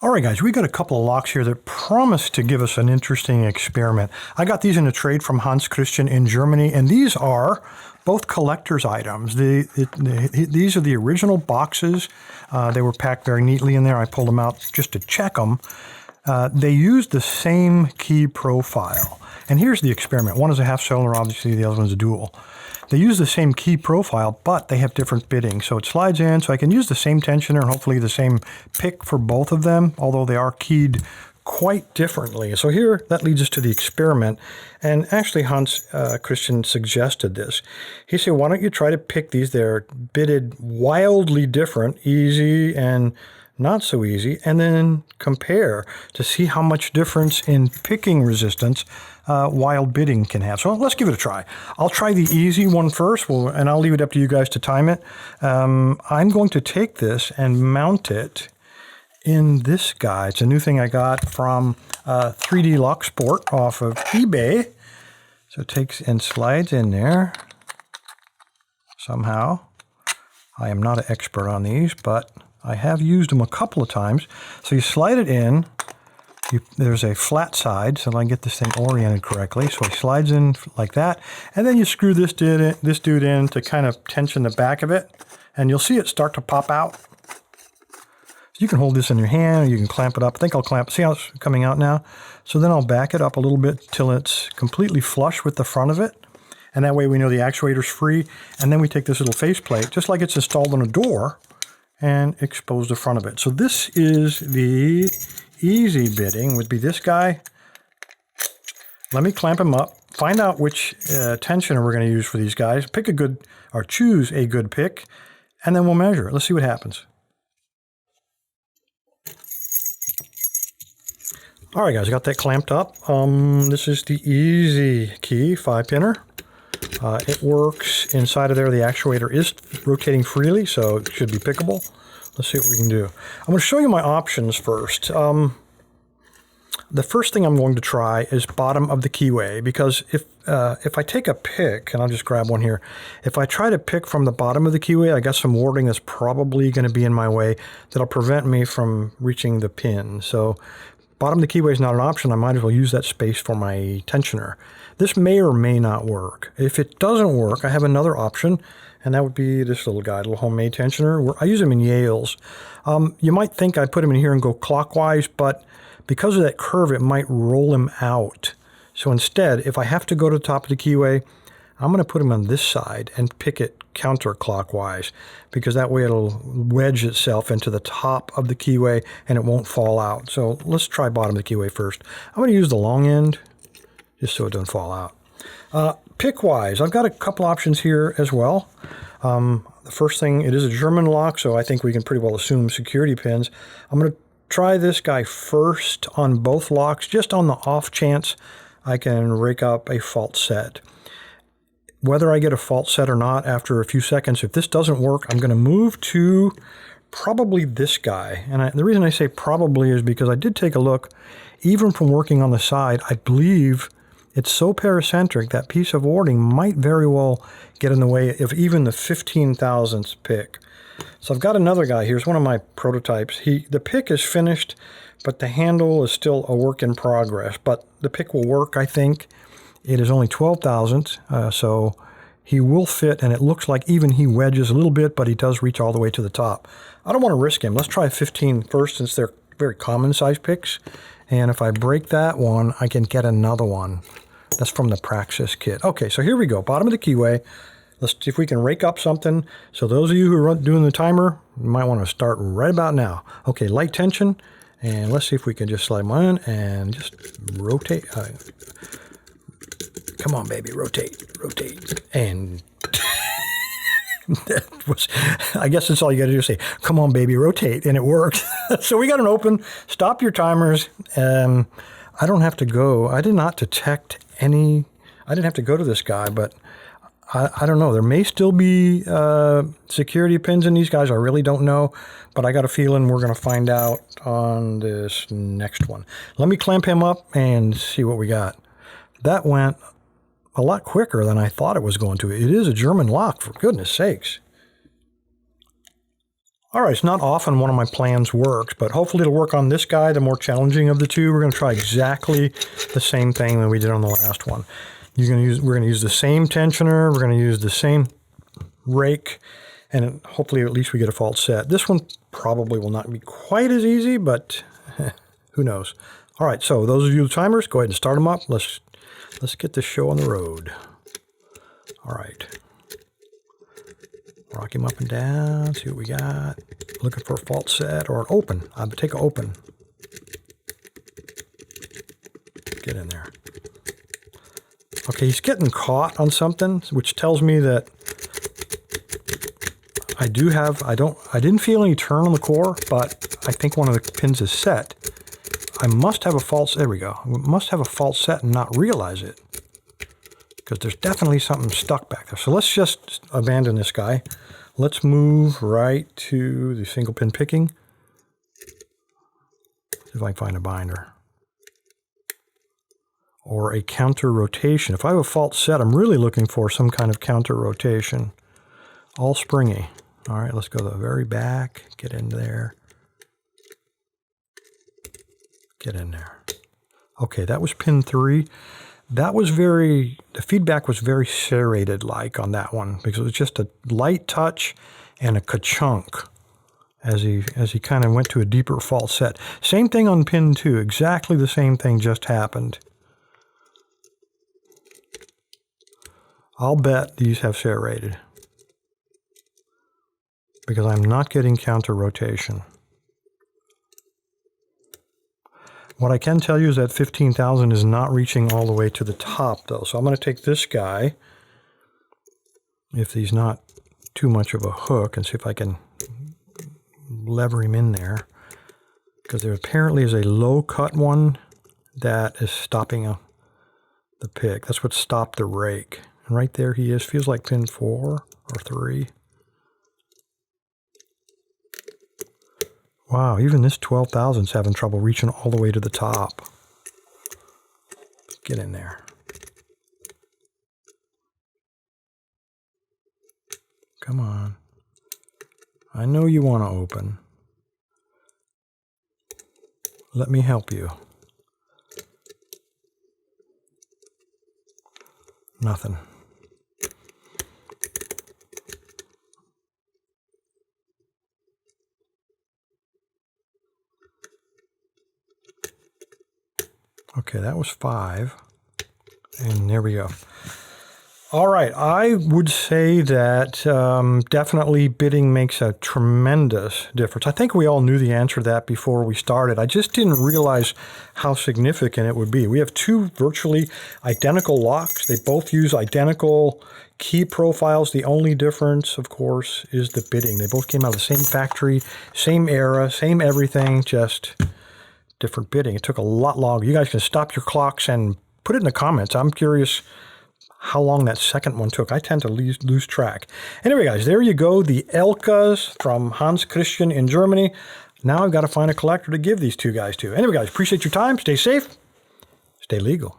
All right, guys, we got a couple of locks here that promise to give us an interesting experiment. I got these in a trade from Hans Christian in Germany, and these are both collector's items. These are the original boxes. They were packed very neatly in there. I pulled them out just to check them. They use the same key profile. And here's the experiment. One is a half cylinder, obviously, the other one's a dual. They use the same key profile, but they have different bidding. So it slides in, so I can use the same tensioner and hopefully the same pick for both of them, although they are keyed quite differently. So here, that leads us to the experiment. And actually, Hans Christian suggested this. He said, why don't you try to pick these? They're bidded wildly different, easy and not so easy, and then compare to see how much difference in picking resistance wild bidding can have. So let's give it a try. I'll try the easy one first, and I'll leave it up to you guys to time it. I'm going to take this and mount it in this guy. It's a new thing I got from 3D Lock Sport off of eBay. So it takes and slides in there somehow. I am not an expert on these, but I have used them a couple of times. So you slide it in. There's a flat side, so I can get this thing oriented correctly. So it slides in like that. And then you screw this dude in to kind of tension the back of it. And you'll see it start to pop out. So you can hold this in your hand, or you can clamp it up. I think I'll clamp. See how it's coming out now? So then I'll back it up a little bit till it's completely flush with the front of it. And that way we know the actuator's free. And then we take this little faceplate, just like it's installed on a door, and expose the front of it. So this is the easy bidding, would be this guy. Let me clamp him up, find out which tensioner we're going to use for these guys, pick a good, or choose a good pick, and then we'll measure it. Let's see what happens. All right, guys, I got that clamped up. This is the easy key 5-pinner. It works inside of there. The actuator is rotating freely, so it should be pickable. Let's see what we can do. I'm going to show you my options first. The first thing I'm going to try is bottom of the keyway, because if I take a pick, and I'll just grab one here, if I try to pick from the bottom of the keyway, I got some warding that's probably going to be in my way that'll prevent me from reaching the pin. So bottom of the keyway is not an option. I might as well use that space for my tensioner. This may or may not work. If it doesn't work, I have another option, and that would be this little guy, little homemade tensioner. I use them in Yales. You might think I put him in here and go clockwise, but because of that curve, it might roll him out. So instead, if I have to go to the top of the keyway, I'm going to put him on this side and pick it counterclockwise, because that way it'll wedge itself into the top of the keyway and it won't fall out. So let's try bottom of the keyway first. I'm going to use the long end just so it doesn't fall out. Pick-wise, I've got a couple options here as well. The first thing, it is a German lock, so I think we can pretty well assume security pins. I'm going to try this guy first on both locks, just on the off chance I can rake up a fault set. Whether I get a fault set or not after a few seconds, if this doesn't work, I'm going to move to probably this guy. And the reason I say probably is because I did take a look. Even from working on the side, I believe it's so paracentric that piece of warding might very well get in the way of even the 15,000th pick. So I've got another guy. Here's one of my prototypes. The pick is finished, but the handle is still a work in progress. But the pick will work, I think. It is only 12,000th, so he will fit, and it looks like even he wedges a little bit, but he does reach all the way to the top. I don't want to risk him. Let's try 15 first, since they're very common size picks. And if I break that one, I can get another one. That's from the Praxis kit. Okay, so here we go. Bottom of the keyway. Let's see if we can rake up something. So those of you who are doing the timer, you might want to start right about now. Okay, light tension. And let's see if we can just slide one in and just rotate. Come on, baby, rotate. And that was, I guess that's all you got to do, say, come on, baby, rotate, and it worked. So we got an open. Stop your timers. I don't have to go. I did not detect any. I didn't have to go to this guy, but I don't know. There may still be security pins in these guys. I really don't know, but I got a feeling we're going to find out on this next one. Let me clamp him up and see what we got. That went a lot quicker than I thought it was going to. It is a German lock, for goodness sakes. All right, it's not often one of my plans works, but hopefully it'll work on this guy, the more challenging of the two. We're going to try exactly the same thing that we did on the last one. We're going to use the same tensioner, we're going to use the same rake, and hopefully at least we get a fault set. This one probably will not be quite as easy, but who knows. All right, so those of you with timers, go ahead and start them up. Let's get this show on the road. All right. Rock him up and down, see what we got. Looking for a fault set or an open. I would take an open. Get in there. Okay, he's getting caught on something, which tells me that I didn't feel any turn on the core, but I think one of the pins is set. I must have a fault, there we go. I must have a fault set and not realize it, because there's definitely something stuck back there. So let's just abandon this guy. Let's move right to the single pin picking. See if I can find a binder. Or a counter rotation. If I have a fault set, I'm really looking for some kind of counter rotation. All springy. All right, let's go to the very back. Get in there. Get in there. Okay, that was pin 3. That was the feedback was very serrated-like on that one, because it was just a light touch and a ka-chunk as he kind of went to a deeper fault set. Same thing on pin 2, exactly the same thing just happened. I'll bet these have serrated, because I'm not getting counter rotation. What I can tell you is that 15,000 is not reaching all the way to the top, though. So I'm going to take this guy, if he's not too much of a hook, and see if I can lever him in there. Because there apparently is a low-cut one that is stopping the pick. That's what stopped the rake. And right there he is. Feels like pin 4 or 3. Wow, even this 12,000's having trouble reaching all the way to the top. Get in there. Come on. I know you want to open. Let me help you. Nothing. Okay, that was 5. And there we go. All right, I would say that definitely bidding makes a tremendous difference. I think we all knew the answer to that before we started. I just didn't realize how significant it would be. We have 2 virtually identical locks. They both use identical key profiles. The only difference, of course, is the bidding. They both came out of the same factory, same era, same everything, just different bidding. It took a lot longer. You guys can stop your clocks and put it in the comments. I'm curious how long that second one took. I tend to lose track. Anyway, guys, there you go. The Elkas from Hans Christian in Germany. Now I've got to find a collector to give these 2 guys to. Anyway, guys, appreciate your time. Stay safe. Stay legal.